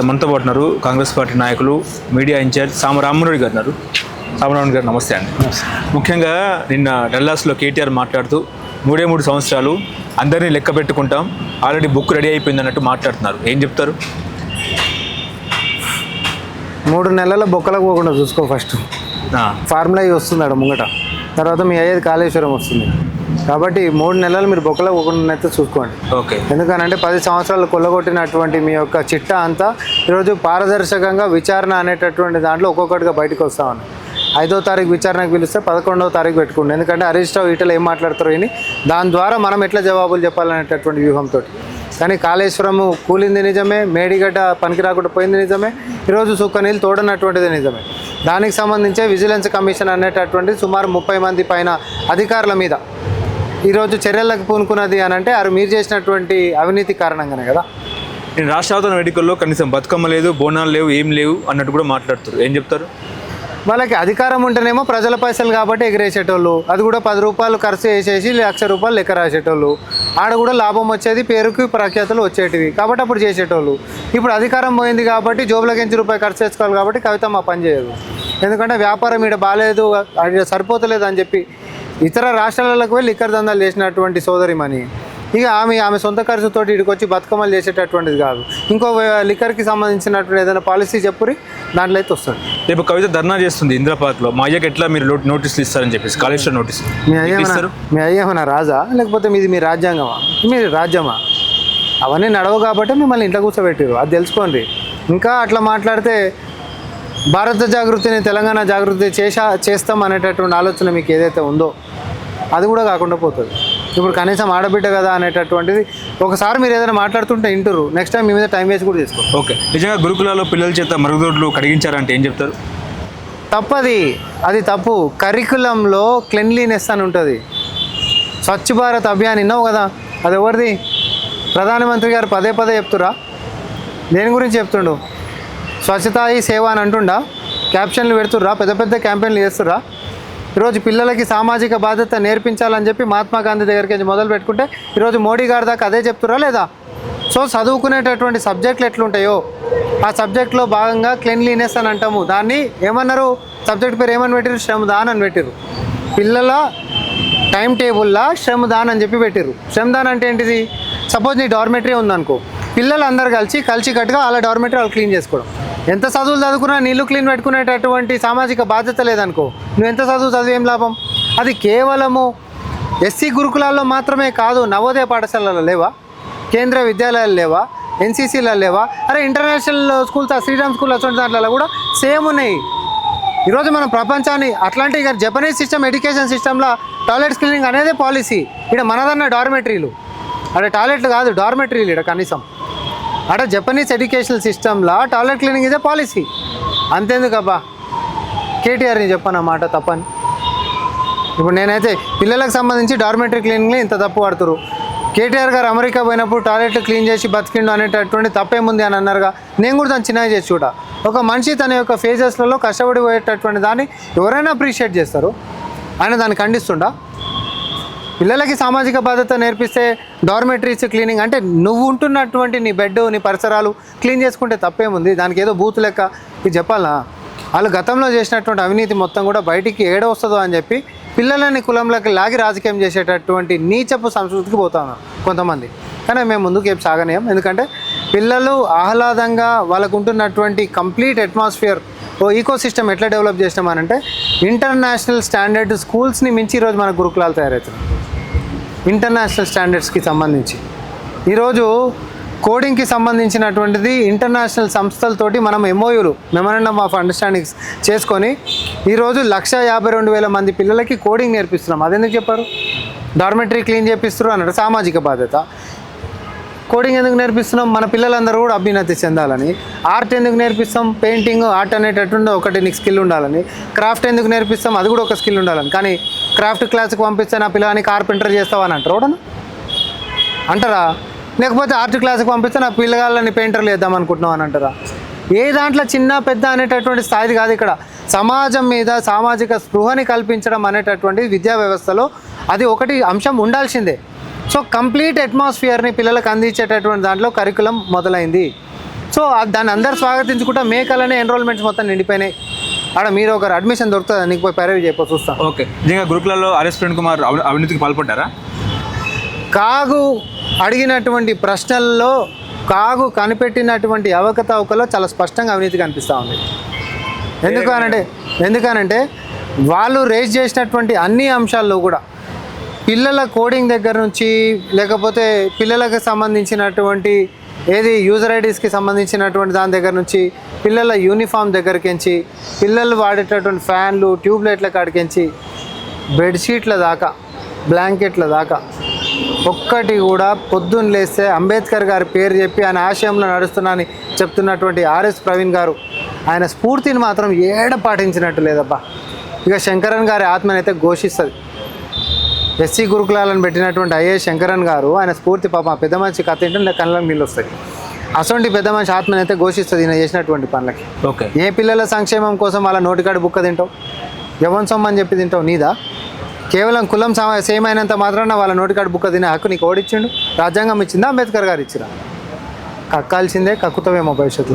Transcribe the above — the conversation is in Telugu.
మనతో పాటు ఉన్నారు కాంగ్రెస్ పార్టీ నాయకులు మీడియా ఇన్ఛార్జ్ రామరామరెడ్డి గారు ఉన్నారు. రామరామరెడ్డి గారు నమస్తే అండి. ముఖ్యంగా నిన్న డల్లాస్లో కేటీఆర్ మాట్లాడుతూ 3 సంవత్సరాలు అందరినీ లెక్క పెట్టుకుంటాం, ఆల్రెడీ బుక్ రెడీ అయిపోయింది అన్నట్టు మాట్లాడుతున్నారు. ఏం చెప్తారు? 3 నెలల బొక్కలకు పోకుండా చూసుకో. ఫస్ట్ ఫార్ములా వస్తుంది ముంగట, తర్వాత మీ అయ్యేది కాళేశ్వరం వస్తుంది. కాబట్టి 3 నెలలు మీరు బొక్కలో ఒకటి చూసుకోండి. ఓకే. ఎందుకనంటే 10 సంవత్సరాలు కొల్లగొట్టినటువంటి మీ యొక్క చిట్టా అంతా ఈరోజు పారదర్శకంగా విచారణ అనేటటువంటి దాంట్లో ఒక్కొక్కటిగా బయటకు వస్తా ఉన్నాయి. 5వ తారీఖు విచారణకు పిలిస్తే 11వ తారీఖు పెట్టుకోండి. ఎందుకంటే హరీష్ రావు ఈటలు ఏం మాట్లాడతారో అని దాని ద్వారా మనం ఎట్లా జవాబులు చెప్పాలనేటటువంటి వ్యూహంతో. కానీ కాళేశ్వరము కూలింది నిజమే, మేడిగడ్డ పనికి రాకుండా పోయింది నిజమే, ఈరోజు సుక్క నీళ్ళు తోడనటువంటిది నిజమే. దానికి సంబంధించే విజిలెన్స్ కమిషన్ అనేటటువంటి సుమారు 30 మంది పైన అధికారుల మీద ఈరోజు చర్యలకు పూనుకున్నది అని అంటే అది మీరు చేసినటువంటి అవినీతి కారణంగానే కదా. నేను రాష్ట్రావతరణ వేడుకల్లో కనీసం బతుకమ్మ లేదు, బోనాలు లేవు, ఏం లేవు అన్నట్టు కూడా మాట్లాడుతారు. ఏం చెప్తారు? వాళ్ళకి అధికారం ఉంటేనేమో ప్రజల పైసలు కాబట్టి ఎగిరేసేటోళ్ళు, అది కూడా 10 రూపాయలు ఖర్చు చేసేసి 1,00,000 రూపాయలు లెక్క రాసేటోళ్ళు, ఆడ కూడా లాభం వచ్చేది, పేరుకి ప్రఖ్యాతులు వచ్చేటివి కాబట్టి అప్పుడు చేసేటోళ్ళు. ఇప్పుడు అధికారం పోయింది కాబట్టి జోబులకించి రూపాయి ఖర్చు చేసుకోవాలి కాబట్టి కవిత మా పని చేయదు. ఎందుకంటే వ్యాపారం ఇక్కడ బాగాలేదు, అది సరిపోతలేదు అని చెప్పి ఇతర రాష్ట్రాలకు వెళ్ళి లిక్కర్ దందాలు చేసినటువంటి సోదరిమణి ఇక ఆమె సొంత ఖర్చుతోటి ఇక్కడికి వచ్చి బతుకమ్మలు చేసేటటువంటిది కాదు. ఇంకో లిక్కర్కి సంబంధించినటువంటి ఏదైనా పాలసీ చెప్పురి, దాంట్లో అయితే వస్తుంది. రేపు కవిత ధర్నా చేస్తుంది ఇంద్రపార్క్లో. మా అయ్యకి ఎట్లా మీరు నోటీసులు ఇస్తారని చెప్పేసి కాళేశ్వరం నోటీస్. మీ అయ్యేమన్నా రాజా లేకపోతే మీ రాజ్యాంగమా? మీరు రాజ్యమా? అవన్నీ నడవు కాబట్టి మిమ్మల్ని ఇంట్లో కూర్చోబెట్టారు, అది తెలుసుకోండి. ఇంకా అట్లా మాట్లాడితే భారత జాగృతిని తెలంగాణ జాగృతి చేస్తాం అనేటటువంటి ఆలోచన మీకు ఏదైతే ఉందో అది కూడా కాకుండా పోతుంది. ఇప్పుడు కనీసం ఆడబిడ్డ కదా అనేటటువంటిది ఒకసారి మీరు ఏదైనా మాట్లాడుతుంటే వింటారు, నెక్స్ట్ టైం మీ మీద టైం వేస్ట్ కూడా చేసుకోండి. ఓకే. నిజంగా గురుకులాల్లో పిల్లల చేత మరుగుదొడ్లు కడిగించారంటే ఏం చెప్తారు? తప్పది, అది తప్పు. కరికులంలో క్లెన్లీనెస్ అని ఉంటుంది. స్వచ్ఛ భారత్ అభియాన్ విన్నావు కదా, అది ఎవరిది? ప్రధానమంత్రి గారు పదే చెప్తురా. దేని గురించి చెప్తుండు? స్వచ్ఛతా హీ సేవ అని అంటుండా, క్యాప్షన్లు పెడుతుర్రా, పెద్ద క్యాంపెయిన్లు చేస్తుర్రా. ఈరోజు పిల్లలకి సామాజిక బాధ్యత నేర్పించాలని చెప్పి మహాత్మా గాంధీ దగ్గరికి మొదలు పెట్టుకుంటే ఈరోజు మోడీ గారి దాకా అదే చెప్తురా లేదా? సో చదువుకునేటటువంటి సబ్జెక్టులు ఎట్లుంటాయో ఆ సబ్జెక్ట్లో భాగంగా క్లెన్లీనెస్ అని అంటాము. దాన్ని ఏమన్నారు? సబ్జెక్ట్ పేరు ఏమని పెట్టారు? శ్రమదాన్ అని పెట్టారు. పిల్లల టైం టేబుల్లో శ్రమదాన్ అని చెప్పి పెట్టారు. శ్రమదాన్ అంటే ఏంటిది? సపోజ్ నీ డార్మెటరీ ఉందనుకో, పిల్లలు అందరు కలిసి కట్టుగా అలా డార్మెటరీ వాళ్ళు క్లీన్ చేసుకోవడం. ఎంత చదువులు చదువుకున్నా నీళ్ళు క్లీన్ పెట్టుకునేటటువంటి సామాజిక బాధ్యత లేదనుకో, నువ్వు ఎంత చదివి ఏం లాభం? అది కేవలము ఎస్సీ గురుకులాల్లో మాత్రమే కాదు, నవోదయ పాఠశాలలో లేవా? కేంద్ర విద్యాలయాలు లేవా? ఎన్సీసీలలో లేవా? అరే ఇంటర్నేషనల్ స్కూల్స్, శ్రీరామ్ స్కూల్ అటువంటి దాంట్లో కూడా సేమ్ ఉన్నాయి. ఈరోజు మనం ప్రపంచాన్ని అట్లాంటి జపనీస్ సిస్టమ్, ఎడ్యుకేషన్ సిస్టంలో టాయిలెట్స్ క్లీనింగ్ అనేది పాలసీ. ఇక్కడ మనదన్న డార్మెటరీలు, అక్కడ టాయిలెట్లు కాదు డార్మెటరీలు. ఇక్కడ కనీసం అక్కడ జపనీస్ ఎడ్యుకేషనల్ సిస్టంలో టాయిలెట్ క్లీనింగ్ ఇదే పాలసీ. అంతేందుకబ్బా కేటీఆర్ని చెప్పనమాట తప్పని. ఇప్పుడు నేనైతే పిల్లలకు సంబంధించి డార్మెటరీ క్లీనింగ్లో ఇంత తప్పు పడుతురు. కేటీఆర్ గారు అమెరికా పోయినప్పుడు టాయిలెట్లు క్లీన్ చేసి బతికిండు అనేటటువంటి తప్పేముంది అని అన్నారుగా. నేను కూడా దాన్ని చిన్నగా చేసి చూడ. ఒక మనిషి తన యొక్క ఫేజెస్లలో కష్టపడి పోయేటటువంటి దాన్ని ఎవరైనా అప్రిషియేట్ చేస్తారు, ఆయన దాన్ని ఖండిస్తుండా? పిల్లలకి సామాజిక బాధ్యత నేర్పిస్తే డార్మెటరీస్ క్లీనింగ్ అంటే నువ్వు ఉంటున్నటువంటి నీ బెడ్, నీ పరిసరాలు క్లీన్ చేసుకుంటే తప్పేముంది? దానికి ఏదో బూత్ లెక్క ఇది చెప్పాలా? వాళ్ళు గతంలో చేసినటువంటి అవినీతి మొత్తం కూడా బయటికి ఏడ వస్తుందో అని చెప్పి పిల్లలని కులంలోకి లాగి రాజకీయం చేసేటటువంటి నీచపు సంస్కృతికి పోతా ఉన్నారు కొంతమంది. కానీ మేము ముందుకు ఏం సాగనీయం. ఎందుకంటే పిల్లలు ఆహ్లాదంగా వాళ్ళకు ఉంటున్నటువంటి కంప్లీట్ అట్మాస్ఫియర్, ఓ ఈకో సిస్టమ్ ఎట్లా డెవలప్ చేసినామనంటే ఇంటర్నేషనల్ స్టాండర్డ్ స్కూల్స్ని మించి ఈరోజు మన గురుకులాలు తయారవుతున్నాయి. ఇంటర్నేషనల్ స్టాండర్డ్స్కి సంబంధించి ఈరోజు కోడింగ్కి సంబంధించినటువంటిది ఇంటర్నేషనల్ సంస్థలతోటి మనం ఎంఓయూలు, మెమరాండమ్ ఆఫ్ అండర్స్టాండింగ్స్ చేసుకొని ఈరోజు 1,52,000 మంది పిల్లలకి కోడింగ్ నేర్పిస్తున్నాం. అదెందుకు చెప్పారు? డార్మెటరీ క్లీన్ చేపిస్తారు అన్నాడు, సామాజిక బాధ్యత. కోడింగ్ ఎందుకు నేర్పిస్తున్నాం? మన పిల్లలందరూ కూడా అభ్యున్నతి చెందాలని. ఆర్ట్ ఎందుకు నేర్పిస్తాం? పెయింటింగ్, ఆర్ట్ అనేటటువంటి ఒకటి నీకు స్కిల్ ఉండాలని. క్రాఫ్ట్ ఎందుకు నేర్పిస్తాం? అది కూడా ఒక స్కిల్ ఉండాలని. కానీ క్రాఫ్ట్ క్లాస్కి పంపిస్తే నా పిల్లని కార్పెంటర్ చేస్తావని అంటారు ఎవడన్నా? అంటారా? లేకపోతే ఆర్ట్ క్లాస్కి పంపిస్తే నా పిల్లగాళ్ళని పెయింటర్లు చేద్దాం అనుకుంటున్నావు అని అంటారా? ఏ దాంట్లో చిన్న పెద్ద అనేటటువంటి స్థాయి కాదు. ఇక్కడ సమాజం మీద సామాజిక స్పృహని కల్పించడం అనేటటువంటి విద్యా వ్యవస్థలో అది ఒకటి అంశం ఉండాల్సిందే. సో కంప్లీట్ అట్మాస్ఫియర్ని పిల్లలకు అందించేటటువంటి దాంట్లో కరికులం మొదలైంది. సో దాన్ని అందరు స్వాగతించుకుంటా మేకలనే ఎన్రోల్మెంట్స్ మొత్తం నిండిపోయినాయి. ఆడ మీరు ఒకరు అడ్మిషన్ దొరుకుతుంది, నీకు పోయి పైరవి చెప్పి చూస్తాం. ఓకే, నిజంగా గురుకులలో ఆర్ఎస్ ప్రవీణ్ కుమార్ అవినీతికి పాల్పడ్డారా? కాగు అడిగినటువంటి ప్రశ్నల్లో కాగు కనిపెట్టినటువంటి అవకతవకలో చాలా స్పష్టంగా అవినీతి కనిపిస్తూ ఉంది. ఎందుకనంటే వాళ్ళు రేజ్ చేసినటువంటి అన్ని అంశాల్లో కూడా పిల్లల కోడింగ్ దగ్గర నుంచి, లేకపోతే పిల్లలకు సంబంధించినటువంటి యూజర్ ఐడీస్కి సంబంధించినటువంటి దాని దగ్గర నుంచి, పిల్లల యూనిఫామ్ దగ్గరకించి, పిల్లలు వాడేటటువంటి ఫ్యాన్లు ట్యూబ్లైట్ల కాడికించి, బెడ్షీట్ల దాకా, బ్లాంకెట్ల దాకా ఒక్కటి కూడా పొద్దున్న లేస్తే అంబేద్కర్ గారి పేరు చెప్పి ఆయన ఆశయంలో నడుస్తున్నానని చెప్తున్నటువంటి ఆర్ఎస్ ప్రవీణ్ గారు ఆయన స్ఫూర్తిని మాత్రం పాటించినట్టు లేదబ్బా. ఇక శంకరన్ గారి ఆత్మనైతే ఘోషిస్తుంది. ఎస్సీ గురుకులాలను పెట్టినటువంటి ఐఏఎస్ శంకరన్ గారు ఆయన స్ఫూర్తి పాప పెద్ద మనిషి కథ ఏంటంటే కళ్ళకి నీళ్ళు వస్తాయి. అసొంటి పెద్ద మనిషి ఆత్మనైతే ఘోషిస్తుంది ఈయన చేసినటువంటి పనులకి. ఓకే, ఏ పిల్లల సంక్షేమం కోసం వాళ్ళ నోటికాడు బుక్క తింటావు? ఎవరి సొమ్మని చెప్పి తింటావు? నీదా? కేవలం కులం సేమ్ అయినంత మాత్రాన వాళ్ళ నోటికాడు బుక్క తినే హక్కు నీకు ఓడిచ్చిండు? రాజ్యాంగం ఇచ్చిందా? అంబేద్కర్ గారు ఇచ్చిరా? కక్కాల్సిందే, కక్కుతావేమో భవిష్యత్తు.